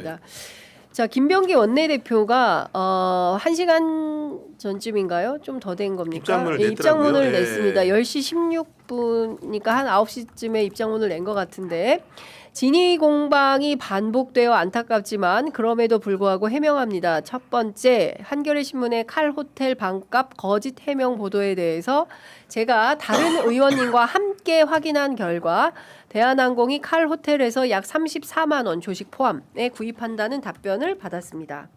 알겠습니다. 자, 김병기 원내대표가 1시간 전쯤인가요? 좀 더 된 겁니까? 입장문을 예, 입장문을 냈더라고요. 냈습니다. 10시 16분이니까 한 9시쯤에 입장문을 낸 것 같은데 진위 공방이 반복되어 안타깝지만 그럼에도 불구하고 해명합니다. 첫 번째, 한겨레 신문의 칼 호텔 방값 거짓 해명 보도에 대해서 제가 다른 의원님과 함께 확인한 결과 대한항공이 칼 호텔에서 약 34만 원 조식 포함에 구입한다는 답변을 받았습니다.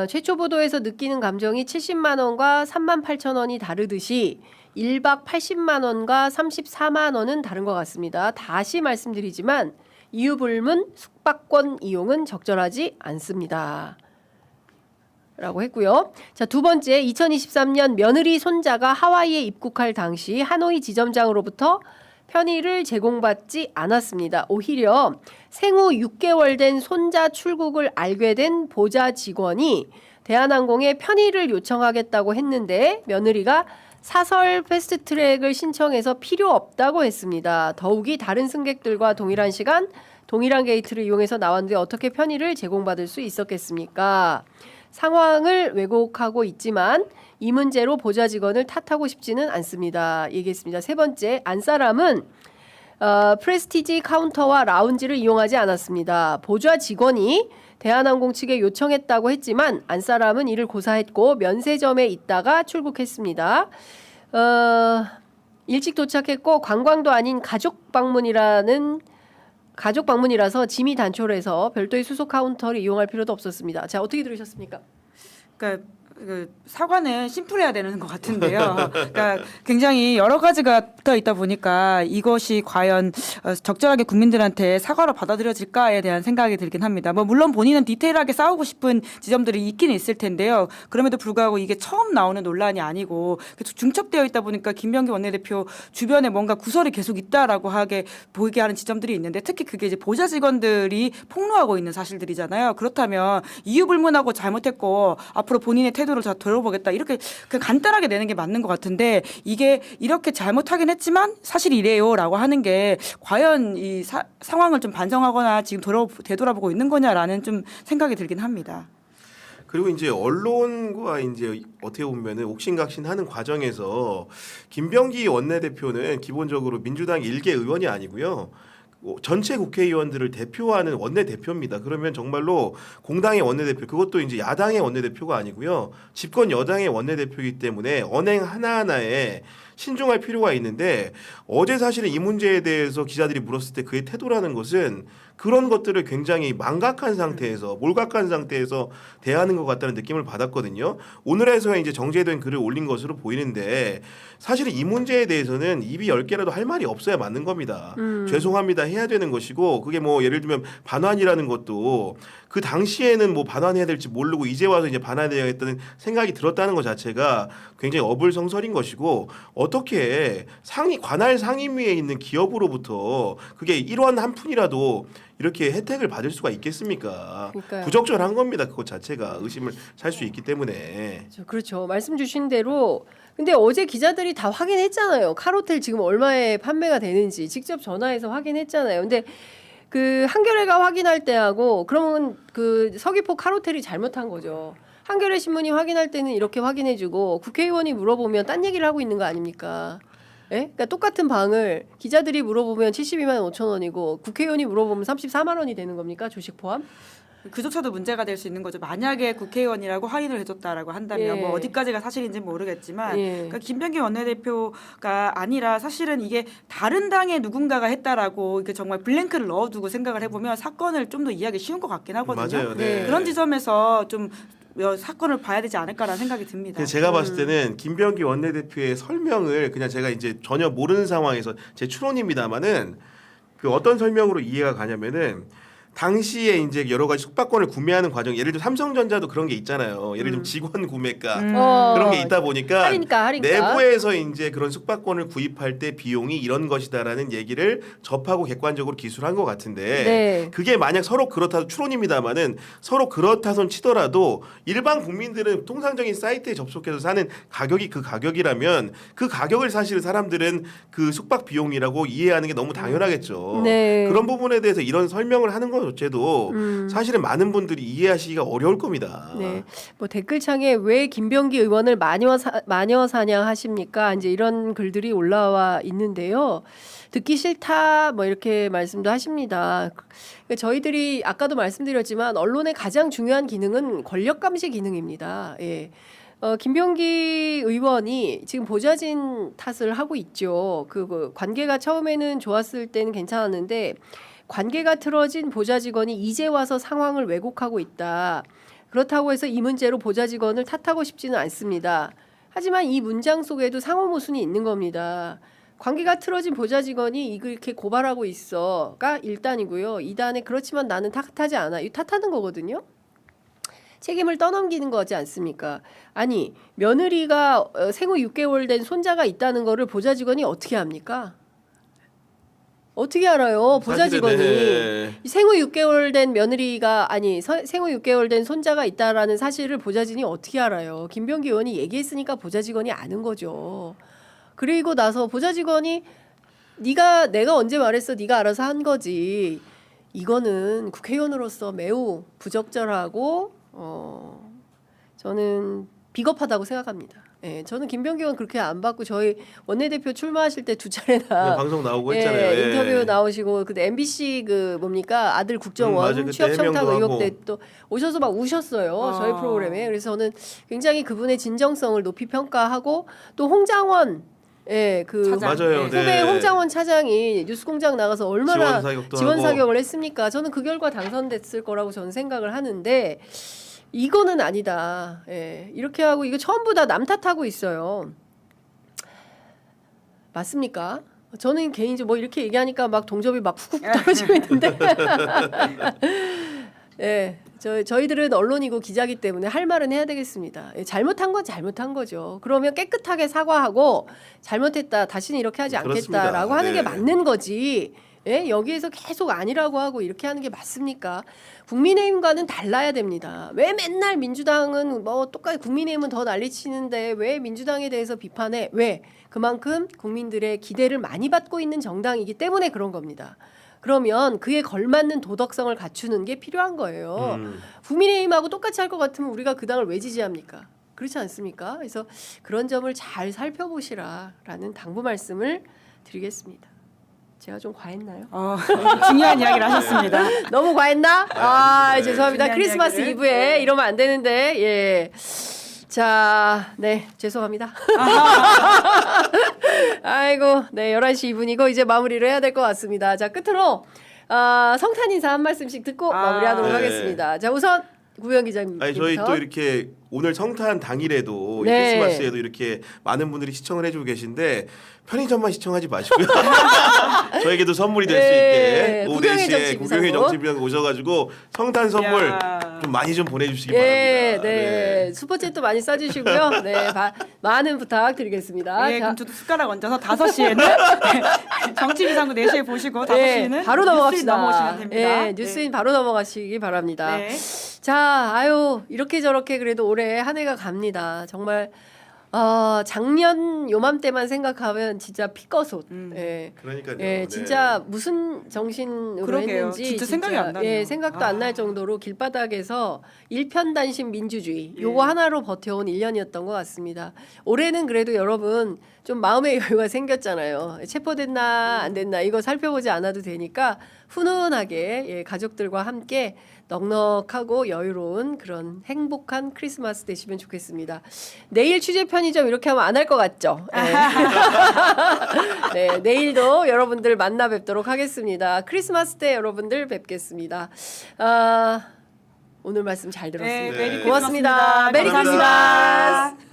최초 보도에서 느끼는 감정이 70만 원과 3만 8천 원이 다르듯이 1박 80만 원과 34만 원은 다른 것 같습니다. 다시 말씀드리지만 이유 불문 숙박권 이용은 적절하지 않습니다. 라고 했고요. 자, 두 번째, 2023년 며느리 손자가 하와이에 입국할 당시 하노이 지점장으로부터 편의를 제공받지 않았습니다. 오히려 생후 6개월 된 손자 출국을 알게 된 보좌 직원이 대한항공에 편의를 요청하겠다고 했는데 며느리가 사설 패스트트랙을 신청해서 필요 없다고 했습니다. 더욱이 다른 승객들과 동일한 시간, 동일한 게이트를 이용해서 나왔는데 어떻게 편의를 제공받을 수 있었겠습니까? 상황을 왜곡하고 있지만 이 문제로 보좌 직원을 탓하고 싶지는 않습니다. 얘기했습니다. 세 번째, 안사람은 프레스티지 카운터와 라운지를 이용하지 않았습니다. 보좌 직원이 대한항공 측에 요청했다고 했지만 안사람은 이를 고사했고 면세점에 있다가 출국했습니다. 일찍 도착했고 관광도 아닌 가족 방문이라서 짐이 단촐해서 별도의 수속 카운터를 이용할 필요도 없었습니다. 자, 어떻게 들으셨습니까? 그러니까 그 사과는 심플해야 되는 것 같은데요. 그러니까 굉장히 여러 가지가 붙어 있다 보니까 이것이 과연 적절하게 국민들한테 사과로 받아들여질까에 대한 생각이 들긴 합니다. 뭐 물론 본인은 디테일하게 싸우고 싶은 지점들이 있긴 있을 텐데요. 그럼에도 불구하고 이게 처음 나오는 논란이 아니고 중첩되어 있다 보니까 김병기 원내대표 주변에 뭔가 구설이 계속 있다라고 하게 보이게 하는 지점들이 있는데 특히 그게 이제 보좌 직원들이 폭로하고 있는 사실들이잖아요. 그렇다면 이유 불문하고 잘못했고 앞으로 본인의 태도를 다 들어보겠다 이렇게 그냥 간단하게 내는 게 맞는 것 같은데 이게 이렇게 잘못하긴 했지만 사실 이래요라고 하는 게 과연 이 상황을 좀 반성하거나 지금 되돌아보고 있는 거냐라는 좀 생각이 들긴 합니다. 그리고 이제 언론과 이제 어떻게 보면은 옥신각신하는 과정에서 김병기 원내대표는 기본적으로 민주당 일개 의원이 아니고요. 전체 국회의원들을 대표하는 원내대표입니다. 그러면 정말로 공당의 원내대표, 그것도 이제 야당의 원내대표가 아니고요. 집권 여당의 원내대표이기 때문에 언행 하나하나에 신중할 필요가 있는데 어제 사실은 이 문제에 대해서 기자들이 물었을 때 그의 태도라는 것은 그런 것들을 굉장히 망각한 상태에서 몰각한 상태에서 대하는 것 같다는 느낌을 받았거든요. 오늘에서야 이제 정제된 글을 올린 것으로 보이는데 사실은 이 문제에 대해서는 입이 10개라도 할 말이 없어야 맞는 겁니다. 죄송합니다 해야 되는 것이고 그게 뭐 예를 들면 반환이라는 것도 그 당시에는 뭐 반환해야 될지 모르고 이제 와서 이제 반환해야겠다는 생각이 들었다는 것 자체가 굉장히 어불성설인 것이고 어떻게 관할 상임위에 있는 기업으로부터 그게 1원 한 푼이라도 이렇게 혜택을 받을 수가 있겠습니까? 그러니까요. 부적절한 겁니다. 그것 자체가 의심을 살 수 있기 때문에. 그렇죠. 말씀 주신 대로 근데 어제 기자들이 다 확인했잖아요. 칼호텔 지금 얼마에 판매가 되는지 직접 전화해서 확인했잖아요. 근데 그 한겨레가 확인할 때하고 그러면 그 서귀포 칼호텔이 잘못한 거죠. 한겨레 신문이 확인할 때는 이렇게 확인해주고 국회의원이 물어보면 딴 얘기를 하고 있는 거 아닙니까? 예? 그러니까 똑같은 방을 기자들이 물어보면 72만 5천 원이고 국회의원이 물어보면 34만 원이 되는 겁니까? 조식 포함? 그조차도 문제가 될 수 있는 거죠. 만약에 국회의원이라고 확인을 해줬다라고 한다면 예. 뭐 어디까지가 사실인지는 모르겠지만 예. 그러니까 김병기 원내대표가 아니라 사실은 이게 다른 당의 누군가가 했다라고 이게 정말 블랭크를 넣어두고 생각을 해보면 사건을 좀 더 이해하기 쉬운 것 같긴 하거든요. 맞아요. 네. 그런 지점에서 좀 사건을 봐야 되지 않을까라는 생각이 듭니다. 제가 봤을 때는 김병기 원내대표의 설명을 그냥 제가 이제 전혀 모르는 상황에서 제 추론입니다만은 그 어떤 설명으로 이해가 가냐면은 당시에 이제 여러 가지 숙박권을 구매하는 과정, 예를 들어 삼성전자도 그런 게 있잖아요. 예를 들면 직원 구매가 그런 게 있다 보니까 할인가. 내부에서 이제 그런 숙박권을 구입할 때 비용이 이런 것이다라는 얘기를 접하고 객관적으로 기술한 것 같은데 네. 그게 만약 서로 그렇다 추론입니다만은 서로 그렇다손 치더라도 일반 국민들은 통상적인 사이트에 접속해서 사는 가격이 그 가격이라면 그 가격을 사실 사람들은 그 숙박 비용이라고 이해하는 게 너무 당연하겠죠. 네. 그런 부분에 대해서 이런 설명을 하는 건 자체도 사실은 많은 분들이 이해하시기가 어려울 겁니다. 네, 뭐 댓글창에 왜 김병기 의원을 마녀 사냥하십니까? 이제 이런 글들이 올라와 있는데요. 듣기 싫다 뭐 이렇게 말씀도 하십니다. 그러니까 저희들이 아까도 말씀드렸지만 언론의 가장 중요한 기능은 권력 감시 기능입니다. 예. 김병기 의원이 지금 보좌진 탓을 하고 있죠. 그 관계가 처음에는 좋았을 때는 괜찮았는데 관계가 틀어진 보좌직원이 이제 와서 상황을 왜곡하고 있다. 그렇다고 해서 이 문제로 보좌직원을 탓하고 싶지는 않습니다. 하지만 이 문장 속에도 상호 모순이 있는 겁니다. 관계가 틀어진 보좌직원이 이렇게 고발하고 있어가 1단이고요. 2단에 그렇지만 나는 탓하지 않아. 이 탓하는 거거든요. 책임을 떠넘기는 거지 않습니까? 아니 며느리가 생후 6개월 된 손자가 있다는 거를 보좌직원이 어떻게 합니까? 어떻게 알아요? 보좌직원이 사실은, 네. 생후 6개월 된 며느리가 아니 생후 6개월 된 손자가 있다라는 사실을 보좌진이 어떻게 알아요? 김병기 의원이 얘기했으니까 보좌직원이 아는 거죠. 그리고 나서 보좌직원이 내가 언제 말했어? 네가 알아서 한 거지. 이거는 국회의원으로서 매우 부적절하고 저는 비겁하다고 생각합니다. 예, 저는 김병기 의원 그렇게 안 받고 저희 원내대표 출마하실 때 두 차례나 방송 나오고 예, 했잖아요. 예. 인터뷰 나오시고 그때 MBC 그 뭡니까 아들 국정원 맞아요. 그때 취업 청탁 해명도 의혹 하고. 때 또 오셔서 막 우셨어요. 저희 프로그램에. 그래서 저는 굉장히 그분의 진정성을 높이 평가하고 또 홍장원 그 차장. 맞아요. 후배 네. 홍장원 차장이 뉴스공장 나가서 얼마나 지원 하고. 사격을 했습니까? 저는 그 결과 당선됐을 거라고 저는 생각을 하는데 이거는 아니다. 예, 이렇게 하고 이거 전부 다 남 탓하고 있어요. 맞습니까? 저는 개인적으로 뭐 이렇게 얘기하니까 막 동접이 막 훅훅 떨어지고 있는데 예, 저희들은 언론이고 기자기 때문에 할 말은 해야 되겠습니다. 예, 잘못한 건 잘못한 거죠. 그러면 깨끗하게 사과하고 잘못했다 다시는 이렇게 하지 않겠다라고 그렇습니다. 하는 게 네. 맞는 거지. 예, 여기에서 계속 아니라고 하고 이렇게 하는 게 맞습니까? 국민의힘과는 달라야 됩니다. 왜 맨날 민주당은 뭐 똑같이 국민의힘은 더 난리치는데 왜 민주당에 대해서 비판해? 왜? 그만큼 국민들의 기대를 많이 받고 있는 정당이기 때문에 그런 겁니다. 그러면 그에 걸맞는 도덕성을 갖추는 게 필요한 거예요. 국민의힘하고 똑같이 할 것 같으면 우리가 그 당을 왜 지지합니까? 그렇지 않습니까? 그래서 그런 점을 잘 살펴보시라라는 당부 말씀을 드리겠습니다. 제가 좀 과했나요? 중요한 이야기를 하셨습니다. 너무 과했나? 아 죄송합니다. 중요한 크리스마스 이야기를. 이브에 이러면 안 되는데 예. 자, 네 죄송합니다. 아이고, 네 11시 2분이고 이제 마무리를 해야 될 것 같습니다. 자 끝으로 성탄 인사 한 말씀씩 듣고 마무리하도록 네. 하겠습니다. 자 우선 구현 기자님. 아니 저희 또 이렇게 오늘 성탄 당일에도 네. 크리스마스에도 이렇게 많은 분들이 시청을 해주고 계신데 편의점만 시청하지 마시고요. 저에게도 선물이 될 수 네. 있게 오후 구경의 4시에 정치 구경의 비상구. 정치비상 오셔가지고 성탄 선물 야. 좀 많이 좀 보내주시기 네, 바랍니다. 네. 슈퍼챗도 많이 써주시고요. 네, 많은 부탁드리겠습니다. 예, 자, 그럼 저도 숟가락 얹어서 5시에는 정치비상구 4시에 보시고 5시는 네, 바로 넘어갑시다. 넘어오시면 됩니다. 네, 뉴스인 바로 넘어가시기 바랍니다. 네. 자, 아유 이렇게 저렇게 그래도 올해 한 해가 갑니다. 정말 작년 요맘때만 생각하면 진짜 피꺼솥. 예. 그러니까요. 예, 네. 진짜 무슨 정신으로 그러게요. 했는지 진짜 생각이 안 나네요. 예, 생각도 안 날 정도로 길바닥에서 일편단심 민주주의 요거 예. 하나로 버텨온 1년이었던 것 같습니다. 올해는 그래도 여러분 좀 마음의 여유가 생겼잖아요. 체포됐나 안 됐나 이거 살펴보지 않아도 되니까 훈훈하게 예, 가족들과 함께 넉넉하고 여유로운 그런 행복한 크리스마스 되시면 좋겠습니다. 내일 취재 편의점 이렇게 하면 안 할 것 같죠? 네. 네, 내일도 여러분들 만나 뵙도록 하겠습니다. 크리스마스 때 여러분들 뵙겠습니다. 오늘 말씀 잘 들었습니다. 네, 메리 고맙습니다. 크리스마스입니다. 메리 감사합니다. 크리스마스.